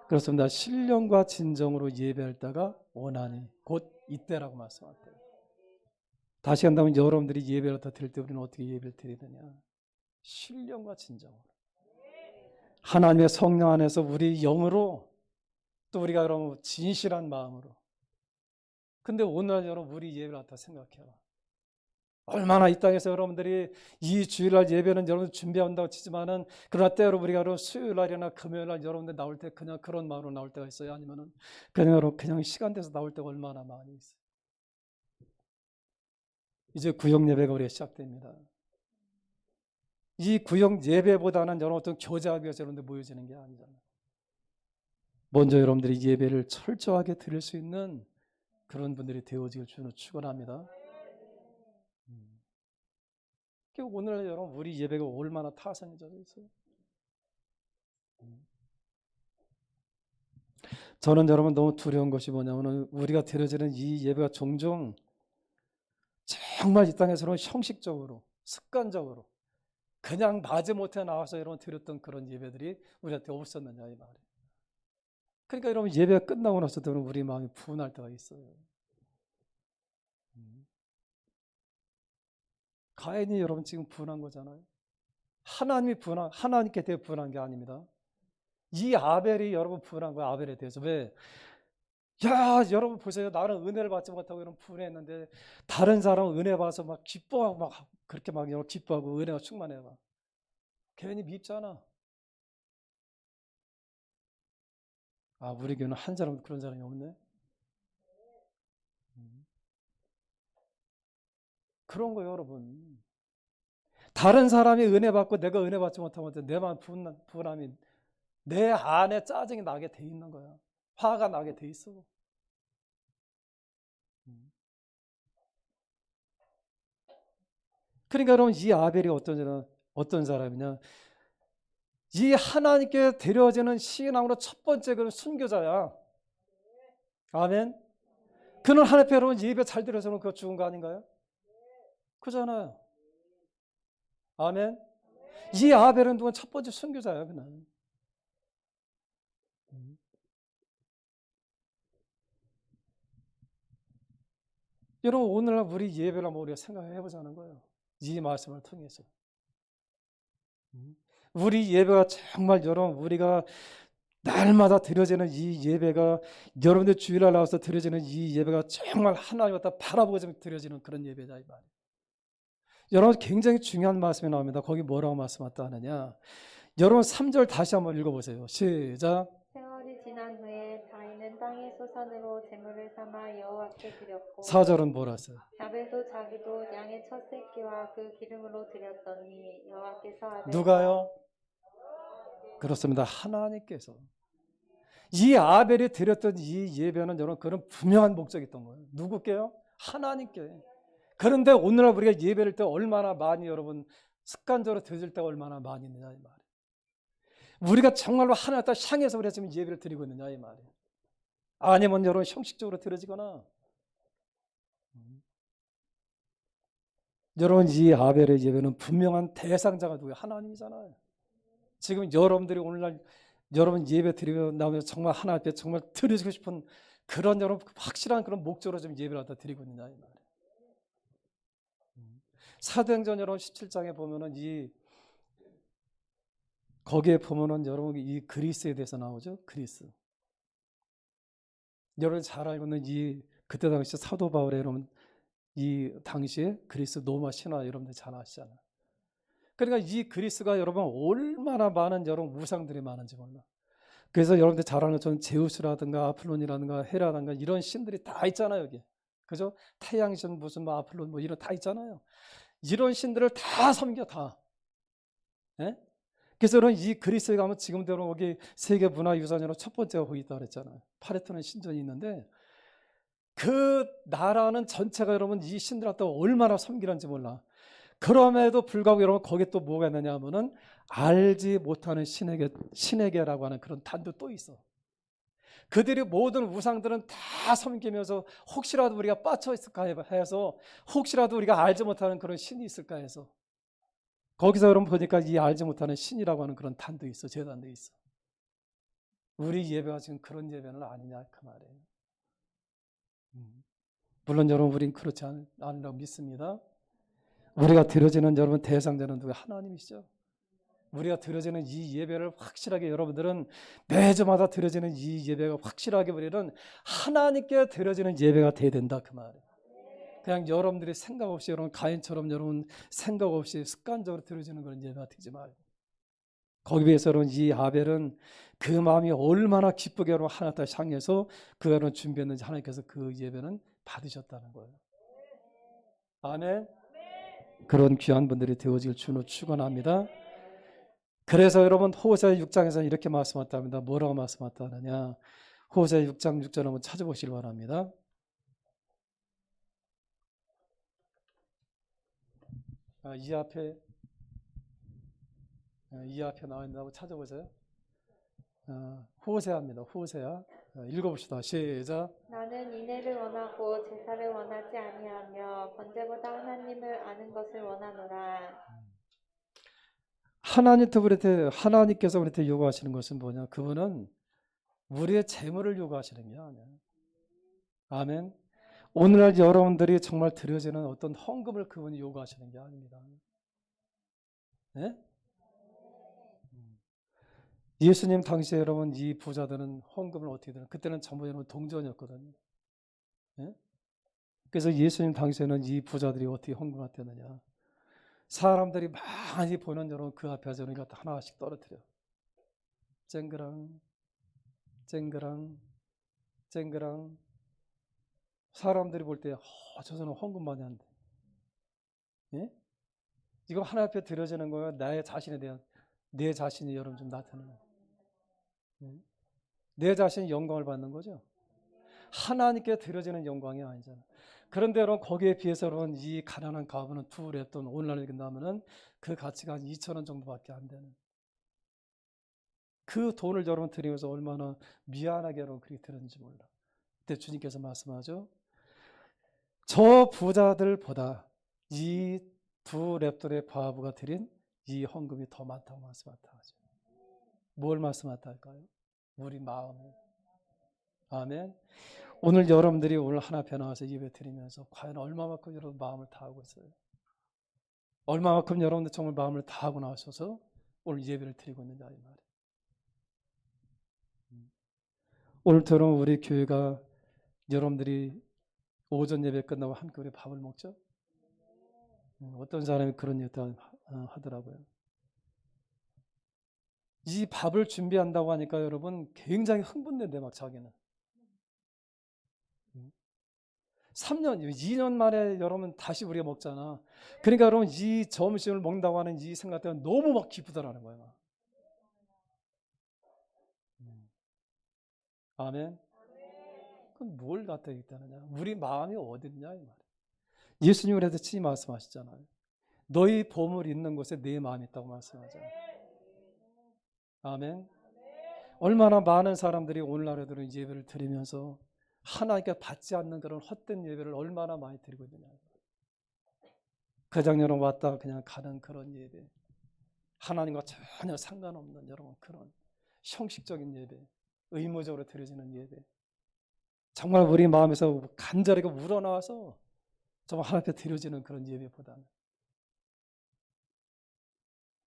그렇습니다. 신령과 진정으로 예배할 때가 오나니 곧 이때라고 말씀하셨대요. 다시 한다면 여러분들이 예배를 더 드릴 때 우리는 어떻게 예배를 드려야 되냐? 신령과 진정으로. 하나님의 성령 안에서 우리 영으로 또 우리가 여러분 진실한 마음으로. 근데 오늘 여러분 우리 예배를 갖다 생각해봐. 얼마나 이 땅에서 여러분들이 이 주일날 예배는 여러분 준비한다고 치지만은 그러나 때로 우리가 여러분 수요일날이나 금요일날 여러분들 나올 때 그냥 그런 마음으로 나올 때가 있어요. 아니면은 그냥 시간 돼서 나올 때가 얼마나 많이 있어요. 이제 구역 예배가 우리가 시작됩니다. 이 구역 예배보다는 여러분 어떤 교제하기 위해서 여러분들 모여지는 게 아니잖아요. 먼저 여러분들이 예배를 철저하게 드릴 수 있는 그런 분들이 되어지길 주는 축원합니다. 오늘 여러분 우리 예배가 얼마나 타산해져 있어요. 저는 여러분 너무 두려운 것이 뭐냐면 우리가 드려지는 이 예배가 종종 정말 이 땅에서는 형식적으로 습관적으로 그냥 마지못해 나와서 여러분 드렸던 그런 예배들이 우리한테 없었느냐 이 말이에요. 그러니까 여러분 예배가 끝나고 나서도 우리 마음이 분할 때가 있어요. 가인이 여러분 지금 분한 거잖아요. 하나님께 대해 분한 게 아닙니다. 이 아벨이 여러분 분한 거예요. 아벨에 대해서. 왜? 야, 여러분 보세요. 나는 은혜를 받지 못하고 이런 분해했는데 다른 사람은 은혜 받아서 막 기뻐하고 막 그렇게 막 기뻐하고 은혜가 충만해 봐. 괜히 밉잖아. 아, 우리 교회는 한 사람도 그런 사람이 없네. 그런 거예요, 여러분. 다른 사람이 은혜 받고 내가 은혜 받지 못하면 내만 분함이 내 안에 짜증이 나게 돼 있는 거야. 화가 나게 돼 있어. 그러니까 여러분 이 아벨이 어떤 사람이냐? 이 하나님께 드려지는 신앙으로 첫 번째 그 순교자야. 아멘. 그는 하나님 앞에 여러분 예배 잘 드려서는 그거 죽은 거 아닌가요? 그잖아요. 아멘. 이 아벨은 누군 첫 번째 순교자예요, 그는. 여러분 오늘날 우리 예배를 한번 우리가 생각해 보자는 거예요. 이 말씀을 통해서. 우리 예배가 정말 여러분 우리가 날마다 드려지는 이 예배가 여러분들 주일날 나와서 드려지는 이 예배가 정말 하나님 갖다 바라보고 좀 드려지는 그런 예배다 이 말이에요. 여러분 굉장히 중요한 말씀이 나옵니다. 거기 뭐라고 말씀하다 하느냐. 여러분 3절 다시 한번 읽어보세요. 시작. 세월이 지난 후에 가인은 땅의 소산으로 제물을 삼아 여호와께 드렸고 4절은 뭐라 했어요? 아벨도 자기도 양의 첫 새끼와 그 기름으로 드렸더니 여호와께서 아벨과 누가요? 그렇습니다. 하나님께서. 이 아벨이 드렸던 이 예배는 여러분 그런 분명한 목적이 있던 거예요. 누구께요? 하나님께. 그런데 오늘날 우리가 예배를 때 얼마나 많이 여러분 습관적으로 드릴 때가 얼마나 많이 있느냐 이 말이에요. 우리가 정말로 하나님 따라 향해서 우리가 지금 예배를 드리고 있느냐 이 말이에요. 아니면 여러분 형식적으로 드려지거나 여러분 이 아벨의 예배는 분명한 대상자가 누구예요? 하나님이잖아요. 지금 여러분들이 오늘날 여러분 예배 드리고 나오면서 정말 하나님 앞에 정말 드리고 싶은 그런 여러분 확실한 그런 목적으로 좀 예배를 갖다 드리고 있느냐 이 말이에요. 사도행전 여러분 17장에 보면은 거기에 보면은 여러분 이 그리스에 대해서 나오죠. 그리스. 여러분 잘 알고 있는 그때 당시 사도 바울의 여러분 이 당시에 그리스 로마 신화 여러분들 잘 아시잖아요. 그러니까 이 그리스가 여러분 얼마나 많은 여러분 우상들이 많은지 몰라. 그래서 여러분들 잘 아는 것처럼 제우스라든가 아폴론이라든가 헤라든가 이런 신들이 다 있잖아요 여기. 그죠? 태양신 무슨 뭐 아폴론 뭐 이런 다 있잖아요. 이런 신들을 다 섬겨 다. 예? 그래서 여러분 이 그리스에 가면 지금도 여기 세계 문화유산으로 첫 번째가 거기 있다고 그랬잖아요. 파레토는 신전이 있는데 그 나라는 전체가 여러분 이 신들한테 얼마나 섬기는지 몰라. 그럼에도 불구하고 여러분 거기에 또 뭐가 있느냐 하면은 알지 못하는 신에게라고 하는 그런 단도 또 있어. 그들이 모든 우상들은 다 섬기면서 혹시라도 우리가 빠져 있을까 해서 혹시라도 우리가 알지 못하는 그런 신이 있을까 해서 거기서 여러분 보니까 이 알지 못하는 신이라고 하는 그런 단도 있어. 제단도 있어. 우리 예배가 지금 그런 예배는 아니냐 그 말이에요. 물론 여러분 우린 그렇지 않으라고 믿습니다. 우리가 드려지는 여러분 대상자는 누가 하나님이시죠. 우리가 드려지는 이 예배를 확실하게 여러분들은 매주마다 드려지는 이 예배가 확실하게 우리는 하나님께 드려지는 예배가 돼야 된다 그 말이에요. 그냥 여러분들이 생각 없이 여러분 가인처럼 여러분 생각 없이 습관적으로 드려지는 그런 예배가 되지 말고 거기에 비해서 여러분 이 아벨은 그 마음이 얼마나 기쁘게 여러분 하나님 향해서 그 여러분 준비했는지 하나님께서 그 예배는 받으셨다는 거예요. 아멘. 그런 귀한 분들이 되어질 주로 축원합니다. 그래서 여러분 호세아 6장에서 이렇게 말씀했답니다. 뭐라고 말씀했다 하느냐. 호세아 6장 6절 한번 찾아보시기 바랍니다. 이 앞에 나와 있는다고 찾아보세요. 호세아입니다. 호세아. 읽어봅시다. 시작. 나는 인애를 원하고 제사를 원하지 아니하며 번제보다 하나님을 아는 것을 원하노라. 하나님께서 우리한테 요구하시는 것은 뭐냐? 그분은 우리의 재물을 요구하시는 게 아니야. 아멘. 오늘날 여러분들이 정말 드려지는 어떤 헌금을 그분이 요구하시는 게 아닙니다. 네? 예수님 당시에 여러분 이 부자들은 헌금을 어떻게 되나? 그때는 전부 여러분 동전이었거든요. 네? 그래서 예수님 당시에는 이 부자들이 어떻게 헌금했느냐? 사람들이 많이 보는 여러분 그 앞에서 그러니까 하나씩 떨어뜨려. 쨍그랑 쨍그랑 쨍그랑 사람들이 볼 때 저 사람 헌금 많이 한대. 예? 이거 하나 앞에 드려지는 거예요. 나의 자신에 대한 내 자신이 여러분 좀 나타나는. 예? 내 자신이 영광을 받는 거죠. 하나님께 드려지는 영광이 아니잖아. 그런데 여러분 거기에 비해서 여러분 이 가난한 가부는 두 랩돈 오늘날 얘기한다면은 그 가치가 한 2,000원 정도밖에 안 되는. 그 돈을 여러분 드리면서 얼마나 미안하게 여러분 그렇게 드렸는지 몰라. 그때 주님께서 말씀하죠. 저 부자들보다 이 두 랩돌의 과부가 드린 이 헌금이 더 많다고 말씀하셨다 하죠. 뭘 말씀하셨다 할까요? 우리 마음을. 아멘. 오늘 여러분들이 오늘 하나 앞에 나와서 예배 드리면서 과연 얼마만큼 여러분 마음을 다하고 있어요? 얼마만큼 여러분들 정말 마음을 다하고 나오셔서 오늘 예배를 드리고 있느냐 이 말이에요. 오늘처럼 우리 교회가 여러분들이 오전 예배 끝나고 함께 우리 밥을 먹죠? 어떤 사람이 그런 얘기를 하더라고요. 이 밥을 준비한다고 하니까 여러분 굉장히 흥분된대 막 자기는. 3년, 2년 만에 여러분 다시 우리가 먹잖아. 그러니까 여러분 이 점심을 먹는다고 하는 이 생각 때문에 너무 막 기쁘다라는 거야. 아멘. 그럼 뭘 갖다 얘기하느냐? 우리 마음이 어딨냐 이 말이야. 예수님이 그래서 친히 말씀하시잖아요. 너희 보물이 있는 곳에 내 마음이 있다고 말씀하잖아요. 아멘. 얼마나 많은 사람들이 오늘날에도 예배를 드리면서 하나님께 받지 않는 그런 헛된 예배를 얼마나 많이 드리고 있느냐. 그냥 여러분 왔다 그냥 가는 그런 예배, 하나님과 전혀 상관없는 여러분 그런 형식적인 예배, 의무적으로 드려지는 예배, 정말 우리 마음에서 간절하게 우러나와서 정말 하나님 앞에 드려지는 그런 예배보다는,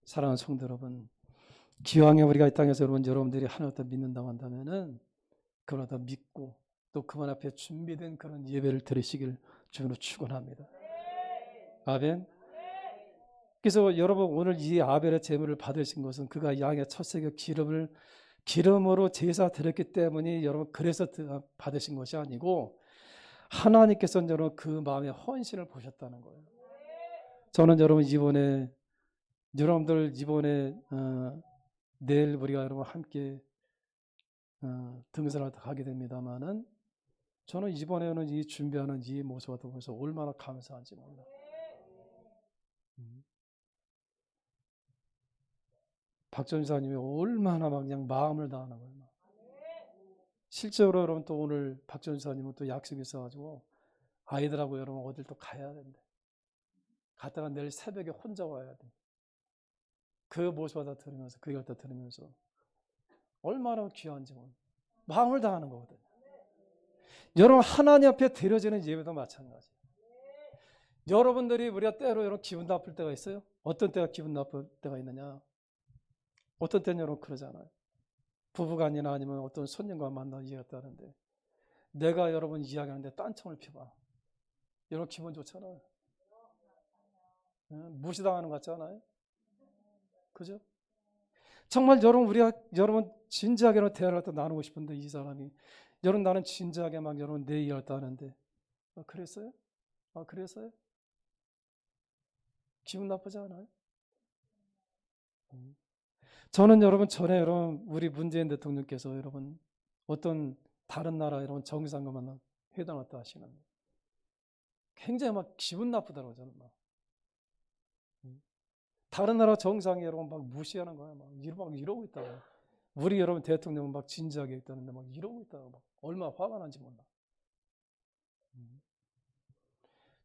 사랑하는 성도 여러분, 기왕에 우리가 이 땅에서 여러분들이 하나님 앞에 믿는다고 한다면은 그걸 다 믿고 또 그분 앞에 준비된 그런 예배를 드리시길 주로 축원합니다. 아멘. 그래서 여러분 오늘 이 아벨의 제물을 받으신 것은 그가 양의 첫새겨 기름으로 제사 드렸기 때문에 여러분 그래서 받으신 것이 아니고 하나님께서는 여러분 그 마음의 헌신을 보셨다는 거예요. 저는 여러분 여러분들 이번에 내일 우리가 여러분 함께 등산을 가게 됩니다만은 저는 이번에는 이 준비하는 이 모습을 보면서 얼마나 감사한지 몰라요. 박 전사님이 얼마나 막 그냥 마음을 다하는 거예요. 실제로 여러분 또 오늘 박 전사님은 또 약속이 있어가지고 아이들하고 여러분 어딜 또 가야 된대. 갔다가 내일 새벽에 혼자 와야 돼. 그 모습을 다 들으면서 그 얘기를 다 들으면서 얼마나 귀한지 몰라요. 마음을 다하는 거거든요. 여러분 하나님 앞에 드려지는 예배도 마찬가지. 여러분들이 우리가 때로 여러분 기분 나쁠 때가 있어요? 어떤 때가 기분 나쁠 때가 있느냐? 어떤 때는 여러분 그러잖아요. 부부간이나 아니면 어떤 손님과 만나 이야기했다는데 내가 여러분 이야기하는데 딴청을 피봐. 여러분 기분 좋잖아요. 무시당하는 것 같잖아요. 그죠? 정말 여러분 진지하게 대화를 또 나누고 싶은데 이 사람이 여러분 나는 진지하게 막 여러분 내 이야기를 하는데 그랬어요? 그랬어요? 기분 나쁘지 않아요? 저는 여러분 전에 여러분 우리 문재인 대통령께서 여러분 어떤 다른 나라 여러분 정상과 만나 회담 왔다 하시는데 굉장히 막 기분 나쁘더라고요. 저는 막 다른 나라 정상이 여러분 막 무시하는 거야. 막 이러고 있다고. 우리 여러분 대통령은 막 진지하게 있다는데 막 이러고 있다고 막 얼마나 화가 난지 몰라.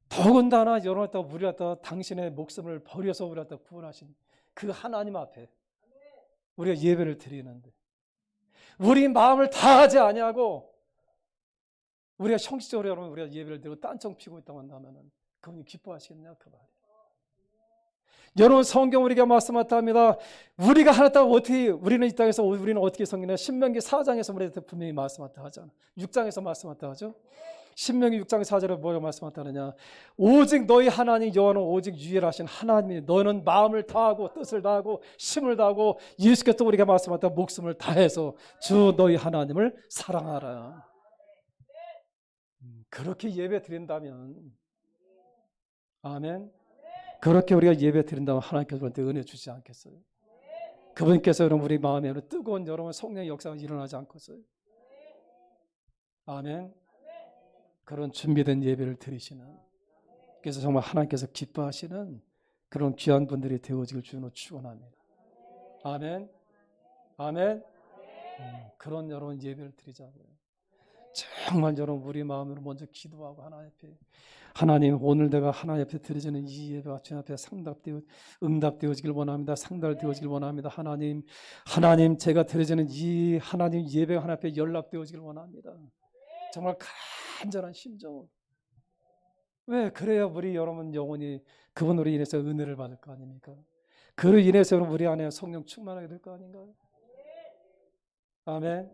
더군다나 여러분 갖다가 우리 갖다가 당신의 목숨을 버려서 우리 갖다가 구원하신 그 하나님 앞에 우리가 예배를 드리는데 우리 마음을 다하지 아니하고 우리가 형식적으로 여러분 우리가 예배를 드리고 딴청 피고 있다고 한다면은 그분이 기뻐하시겠냐 그 말이에요. 여러분 성경 우리가 말씀합니다. 우리가 하나님 어떻게 우리는 이 땅에서 우리는 어떻게 섬기냐? 신명기 4장에서 우리한테 분명히 말씀하다 하잖아. 6장에서 말씀하다 하죠. 신명기 6장 4절에 뭐라고 말씀하다느냐? 오직 너희 하나님 여호와는 오직 유일하신 하나님이 너는 마음을 다하고 뜻을 다하고 힘을 다하고 예수께서 우리가 말씀하다 목숨을 다해서 주 너희 하나님을 사랑하라. 그렇게 예배 드린다면 아멘. 그렇게 우리가 예배 드린다면 하나님께서 우리한테 은혜 주지 않겠어요? 그분께서 여러분 우리 마음에 뜨거운 여러분 성령의 역사가 일어나지 않겠어요? 아멘. 그런 준비된 예배를 드리시는, 그래서 정말 하나님께서 기뻐하시는 그런 귀한 분들이 되어지길 주로 축원합니다. 아멘. 아멘. 그런 여러분 예배를 드리자고요. 정말 여러분 우리 마음으로 먼저 기도하고 하나님 앞에 하나님, 오늘 내가 하나님 앞에 드려지는 이 예배가 주님 앞에 응답되어지길 원합니다. 상달되어지길 원합니다. 하나님, 제가 드려지는 이 하나님 예배가 하나님 앞에 연락되어지길 원합니다. 정말 간절한 심정으로. 왜? 그래야 우리 여러분 영혼이 그분으로 인해서 은혜를 받을 거 아닙니까? 그로 인해서 우리 안에 성령 충만하게 될 거 아닌가요? 아멘.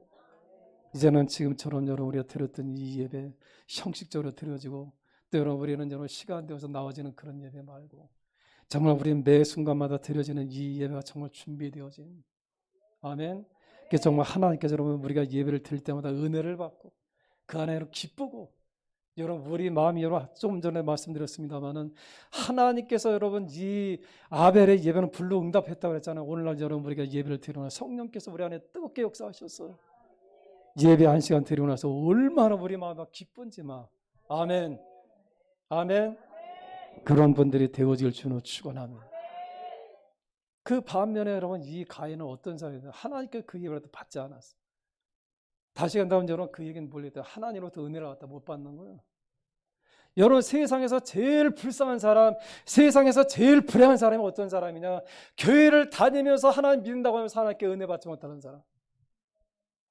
이제는 지금처럼 여러분 우리가 드렸던 이 예배 형식적으로 드려지고, 또 여러분 우리는 여러분 시간 되어서 나와지는 그런 예배 말고, 정말 우리 매 순간마다 드려지는 이 예배가 정말 준비되어진, 아멘. 그래서 정말 하나님께서 여러분 우리가 예배를 드릴 때마다 은혜를 받고 그 안에 기쁘고, 여러분 우리 마음이 여러분 조금 전에 말씀드렸습니다만은 하나님께서 여러분 이 아벨의 예배는 불로 응답했다고 그랬잖아요. 오늘날 여러분 우리가 예배를 드리나 성령께서 우리 안에 뜨겁게 역사하셨어요. 예배 한 시간 드리고 나서 얼마나 우리 마음이 기쁜지 막. 아멘. 아멘. 그런 분들이 되어질 줄로 축원합니다. 그 반면에 여러분 이 가인은 어떤 사람이냐? 하나님께 그 예배를 받지 않았어. 다시 간다면 여러분 그 얘기는 뭘까? 하나님으로부터 은혜를 갖다 못 받는 거예요. 여러분 세상에서 제일 불쌍한 사람, 세상에서 제일 불행한 사람이 어떤 사람이냐? 교회를 다니면서 하나님 믿는다고 하면서 하나님께 은혜 받지 못하는 사람.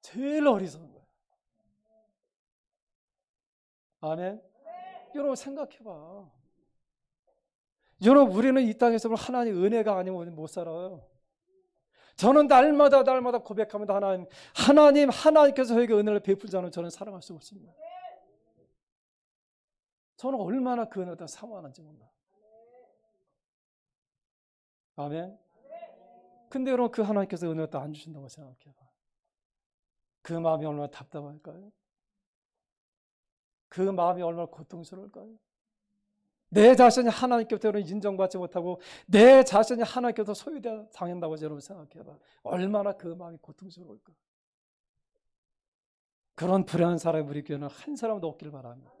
제일 어리석은 거예요. 아멘. 여러분 생각해봐. 여러분 우리는 이 땅에서 하나님 은혜가 아니면 못 살아요. 저는 날마다 고백합니다. 하나님께서 저에게 은혜를 베풀지 않으면 저는 살아갈 수 없습니다. 저는 얼마나 그 은혜를 사모하는지 몰라. 아멘. 근데 여러분 그 하나님께서 은혜를 안 주신다고 생각해봐. 그 마음이 얼마나 답답할까요? 그 마음이 얼마나 고통스러울까요? 내 자신이 하나님께부터 인정받지 못하고 내 자신이 하나님께부터 소유당한다고 여러분 생각해봐. 얼마나 그 마음이 고통스러울까. 그런 불행한 사람이 우리 교회는 한 사람도 없길 바랍니다.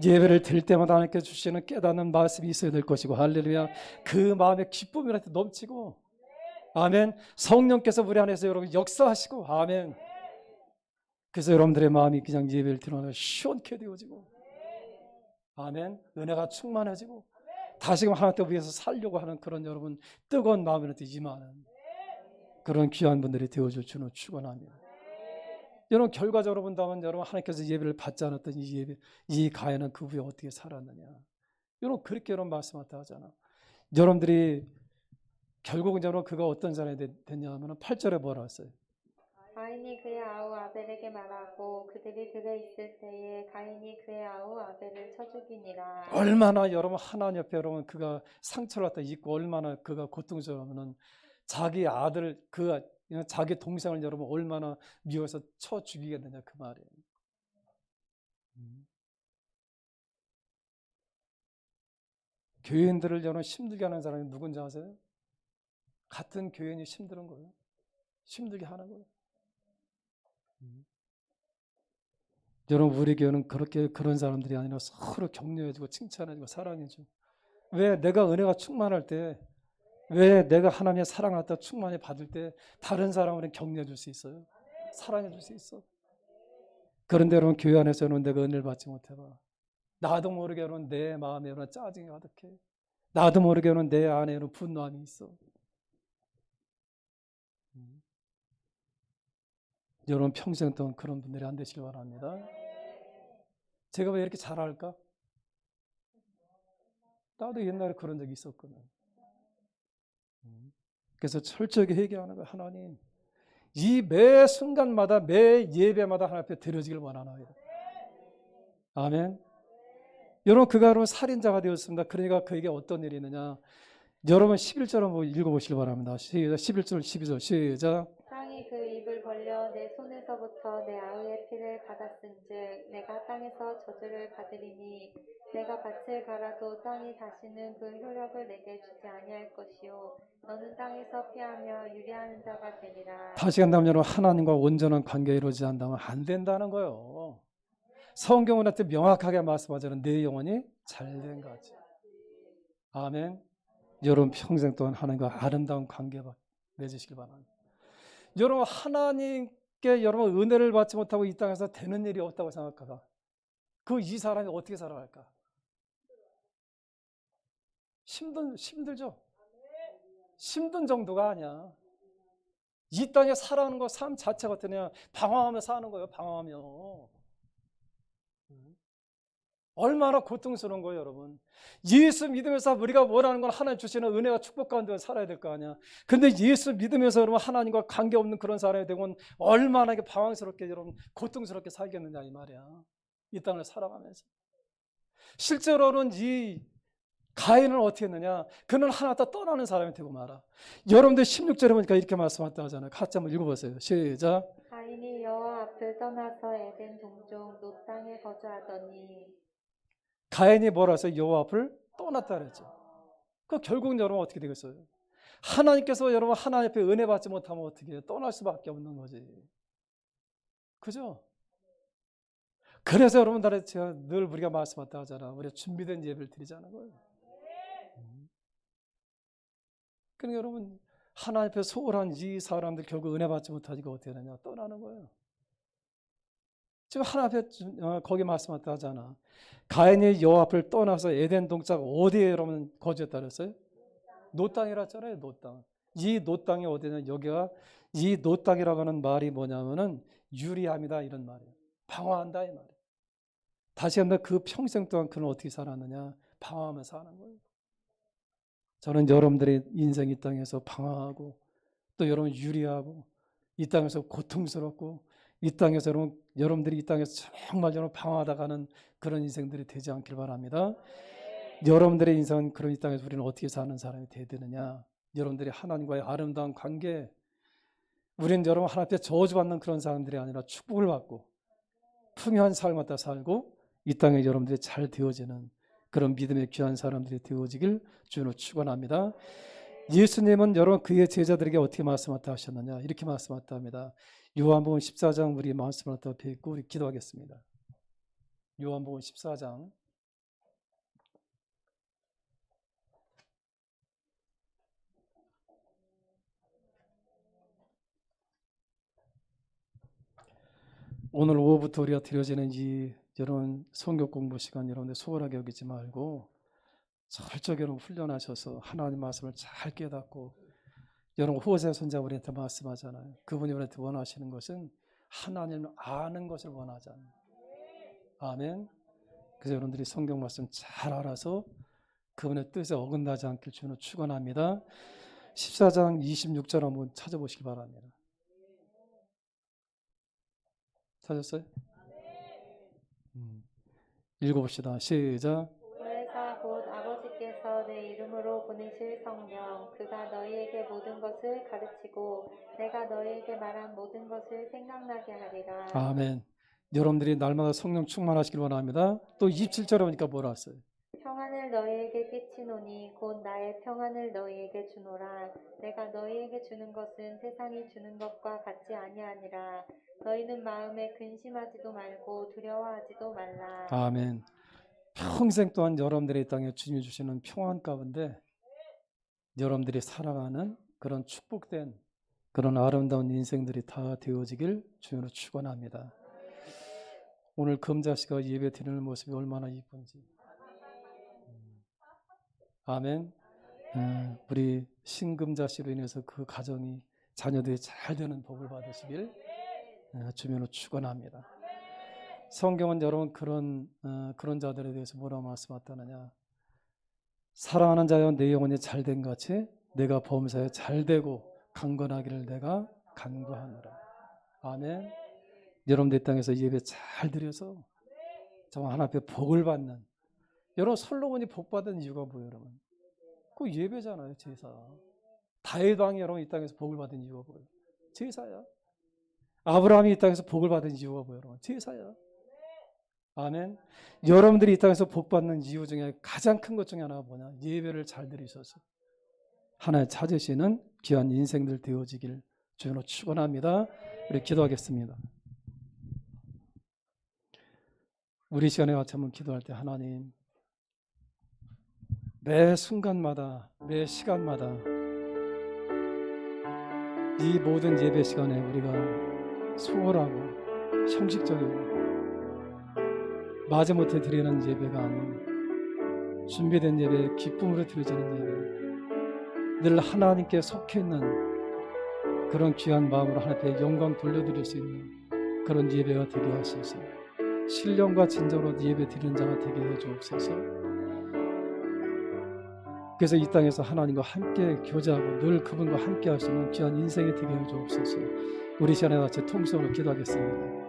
예배를 드릴 때마다 하나님께 주시는 깨닫는 말씀이 있어야 될 것이고, 할렐루야. 그 마음의 기쁨이 우리한테 넘치고, 아멘. 성령께서 우리 안에서 여러분 역사하시고, 아멘. 그래서 여러분들의 마음이 그냥 예배를 드리면 시원케 되어지고, 아멘. 은혜가 충만해지고, 다시금 하나님 위해서 살려고 하는 그런 여러분 뜨거운 마음으로 임하는 그런 귀한 분들이 되어줄 줄은 축원합니다. 여러분 결과적으로 본다면 여러분 하나님께서 예배를 받지 않았던 이 예배, 이 가인은 그 후에 어떻게 살았느냐? 여러분 그렇게 여러분 말씀하다 하잖아. 여러분들이 결국은 여러분 그가 어떤 사람이 됐냐 하면 8절에 뭐라 했어요? 가인이 그의 아우 아벨에게 말하고 그들이 들에 있을 때에 가인이 그의 아우 아벨을 쳐 죽이니라. 얼마나 여러분 하나님 옆에 여러분 그가 상처를 갖다 입고 얼마나 그가 고통스러우면은 자기 아들 자기 동생을 여러분 얼마나 미워서 쳐 죽이겠느냐 그 말이에요. 교인들을 여러분 힘들게 하는 사람이 누군지 아세요? 같은 교인이 힘든 거예요. 힘들게 하는 거예요. 여러분 우리 교회는 그런 사람들이 아니라 서로 격려해주고 칭찬해주고 사랑해주고, 왜 내가 은혜가 충만할 때, 왜 내가 하나님의 사랑을 갖다 충만히 받을 때 다른 사람을 격려해 줄 수 있어요. 사랑해 줄 수 있어. 그런데 여러분 교회 안에서는 내가 은혜를 받지 못해봐. 나도 모르게 여러분 내 마음에 여러분 짜증이 가득해. 나도 모르게 여러분 내 안에 여러분 분노함이 있어. 여러분 평생 동안 그런 분들이 안 되시길 바랍니다. 제가 왜 이렇게 잘할까? 나도 옛날에 그런 적이 있었거든. 그래서 철저하게 회개하는 거예요. 하나님, 이 매 순간마다 매 예배마다 하나님 앞에 드려지길 원하나이다. 아멘. 여러분 그가 여러분 살인자가 되었습니다. 그러니까 그에게 어떤 일이 있느냐? 여러분 11절 한번 읽어보시기 바랍니다. 11절 12절 시작. 땅이 그 입을 벌려 내 손에서부터 내 아우의 피를 받았은즉 내가 땅에서 저주를 받으리니 내가 밭을 갈아도 땅이 다시는 그 효력을 내게 주지 아니할 것이요 너는 땅에서 피하며 유리하는 자가 되리라. 다시 간다면 여러분 하나님과 온전한 관계에 이루어지지 않다면 안 된다는 거예요. 성경은 우리한테 명확하게 말씀하자면 내 영혼이 잘된 거지. 아멘. 여러분 평생 동안 하나님과 아름다운 관계 맺으시길 바랍니다. 여러분 하나님께 여러분 은혜를 받지 못하고 이 땅에서 되는 일이 없다고 생각하가 이 사람이 어떻게 살아갈까? 힘들죠. 힘든 정도가 아니야. 이 땅에 살아가는 거 삶 자체가 어떠냐? 방황하며 사는 거예요. 방황하며. 얼마나 고통스러운 거예요, 여러분. 예수 믿으면서 우리가 원하는 건 하나님 주시는 은혜와 축복 가운데 살아야 될 거 아니야. 근데 예수 믿으면서 여러분 하나님과 관계없는 그런 사람이 되면 얼마나 방황스럽게 여러분 고통스럽게 살겠느냐 이 말이야. 이 땅을 살아가면서. 실제로는 이 가인은 어떻게 했느냐? 그는 하나님과 떠나는 사람이 되고 말아. 여러분들 16절에 보니까 이렇게 말씀하셨다 하잖아요. 같이 한번 읽어보세요. 시작. 가인이 여호와 앞을 떠나서 에덴 동쪽 놋 땅에 거주하더니. 가인이 뭐라 해서 여호와 앞을 떠났다 그랬죠. 그 결국 여러분 어떻게 되겠어요? 하나님께서 여러분 하나님 앞에 은혜 받지 못하면 어떻게 해요? 떠날 수밖에 없는 거지. 그죠? 그래서 여러분들 제가 늘 우리가 말씀하다 하잖아. 우리가 준비된 예배를 드리자는 거예요. 그러니까 여러분 하나님 앞에 소홀한 이 사람들 결국 은혜 받지 못하니까 어떻게 되냐? 떠나는 거예요. 지금 하나님 앞에 거기 말씀하다 하잖아. 가인이 여호와 앞을 떠나서 에덴 동쪽 어디에 여러분 거주했다 그랬어요? 놋 땅이라 했잖아요. 놋 땅. 이 놋 땅이 어디냐? 여기가 이 놋 땅이라고 하는 말이 뭐냐면은 유리함이다 이런 말이에요. 방황한다 이 말이에요. 다시 한번 그 평생 동안 그는 어떻게 살았느냐? 방황하면서 사는 거예요. 저는 여러분들의 인생 이 땅에서 방황하고 또 여러분 유리하고 이 땅에서 고통스럽고 이 땅에서 여러분들이 이 땅에서 정말 여러분 방황하다가는 그런 인생들이 되지 않길 바랍니다. 여러분들의 인생은 그런 이 땅에서 우리는 어떻게 사는 사람이 되어야 되느냐? 여러분들이 하나님과의 아름다운 관계, 우리는 여러분 하나님 앞에 저주받는 그런 사람들이 아니라 축복을 받고 풍요한 삶을 갖다 살고 이 땅에 여러분들이 잘 되어지는 그런 믿음의 귀한 사람들이 되어지길 주로 축원합니다. 예수님은 여러분 그의 제자들에게 어떻게 말씀하셨다 하셨느냐? 이렇게 말씀하셨다 합니다. 요한복음 14장 우리 말씀을 갖다 뵙고 우리 기도하겠습니다. 요한복음 14장 오늘 오후부터 우리가 드려지는 이 여러분 성경 공부 시간 여러분들 소홀하게 여기지 말고 철저히 여러분 훈련하셔서 하나님 말씀을 잘 깨닫고 여러분 호세 선자 우리한테 말씀하잖아요. 그분이 우리한테 원하시는 것은 하나님을 아는 것을 원하잖아요. 아멘. 그래서 여러분들이 성경 말씀 잘 알아서 그분의 뜻에 어긋나지 않길 주는 축원합니다. 14장 26절 한번 찾아보시기 바랍니다. 찾았어요? 읽어봅시다. 시작. 보혜사 곧 아버지께서 내 이름으로 보내실 성령 그가 너희에게 모든 것을 가르치고 내가 너희에게 말한 모든 것을 생각나게 하리라. 아멘. 여러분들이 날마다 성령 충만하시길 원합니다. 또 27절에 보니까 뭐라 했어요? 평안을 너희에게 끼치노니 곧 나의 평안을 너희에게 주노라. 내가 너희에게 주는 것은 세상이 주는 것과 같지 아니하니라. 너희는 마음에 근심하지도 말고 두려워하지도 말라. 아멘. 평생 동안 여러분들의 땅에 주님이 주시는 평안 가운데 여러분들이 살아가는 그런 축복된 그런 아름다운 인생들이 다 되어지길 주님으로 축원합니다. 오늘 금자씨가 예배 드리는 모습이 얼마나 이쁜지. 아멘. 우리 신금자씨로 인해서 그 가정이 자녀들이 잘 되는 복을 받으시길 주님으로 축원합니다. 성경은 여러분 그런 자들에 대해서 뭐라고 말씀하셨느냐? 사랑하는 자여 내 영혼이 잘된 같이 내가 범사에 잘되고 강건하기를 내가 간구하노라. 아멘. 여러분들 땅에서 예배 잘 드려서 정말 하나님 앞에 복을 받는 여러분 솔로몬이 복 받은 이유가 뭐예요, 여러분? 그 예배잖아요, 제사. 다윗 왕이 여러분 이 땅에서 복을 받은 이유가 뭐예요? 제사야. 아브라함이 이 땅에서 복을 받은 이유가 뭐예요, 여러분? 제사야. 아멘. 여러분들이 이 땅에서 복 받는 이유 중에 가장 큰 것 중에 하나가 뭐냐? 예배를 잘 드리셔서 하나님 찾으시는 귀한 인생들 되어지길 주님으로 축원합니다. 우리 기도하겠습니다. 우리 시간에 같이 한번 기도할 때 하나님 매 순간마다 매 시간마다 이 모든 예배 시간에 우리가 소홀하고 형식적이고 마지못해 드리는 예배가 아닌 준비된 예배, 기쁨으로 드려지는 예배, 늘 하나님께 속해 있는 그런 귀한 마음으로 하나님께 영광 돌려드릴 수 있는 그런 예배가 되게 하소서. 신령과 진정으로 예배 드리는 자가 되게 해 주옵소서. 그래서 이 땅에서 하나님과 함께 교제하고 늘 그분과 함께 할 수 있는 귀한 인생이 되게 해 주옵소서. 우리 시간에 같이 통성으로 기도하겠습니다.